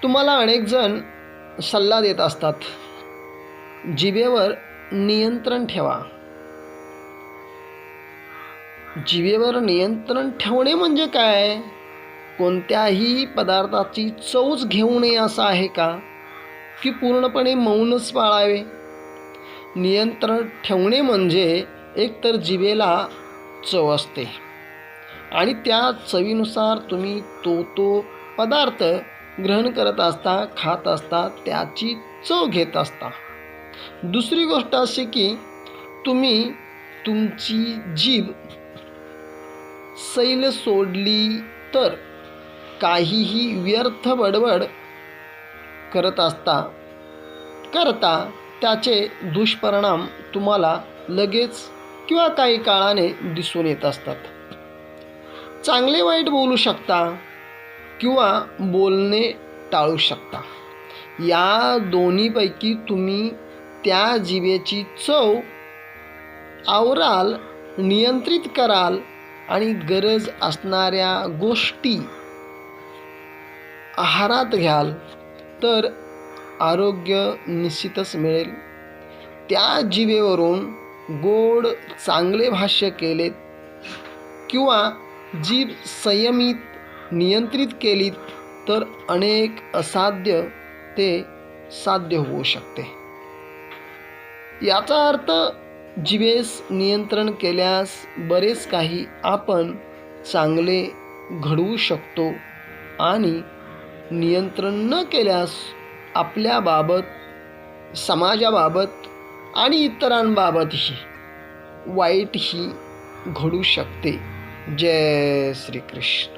तुम्हाला अनेक जण सल्ला देत असतात, जिभेवर नियंत्रण ठेवा. जिभेवर नियंत्रण ठेवणे म्हणजे काय? कोणत्याही पदार्थाची चवच घेऊ नये असं आहे का? की पूर्णपणे मौनच पाळावे? नियंत्रण ठेवणे म्हणजे एकतर जिभेला चव असते आणि त्या चवीनुसार तुम्ही तो पदार्थ ग्रहण करत असता, खात असता, त्याची चव घेत असता. दुसरी गोष्ट अशी की तुम्ही तुमची जीभ सैल सोडली तर काहीही व्यर्थ बडबड करता त्याचे दुष्परिणाम तुम्हाला लगेच किंवा काही काळाने दिसून येत असतात. चांगले वाईट बोलू शकता किंवा बोलणे टाळू शकता. या दोन्हीपैकी तुम्ही त्या जिभेची चव आवराल, नियंत्रित कराल आणि गरज असणाऱ्या गोष्टी आहारात घ्याल तर आरोग्य निश्चितच मिळेल. त्या जिभेवरून गोड चांगले भाष्य केलेत किंवा जीभ संयमित नियंत्रित केलीत तर अनेक असाध्य ते साध्य होऊ शकते. याचा अर्थ जिभेस नियंत्रण केल्यास बरेच काही आपण चांगले घडवू शकतो आणि नियंत्रण न केल्यास आपल्याबाबत, समाजाबाबत आणि इतरांबाबतही वाईटही घडू शकते. जय श्री कृष्ण.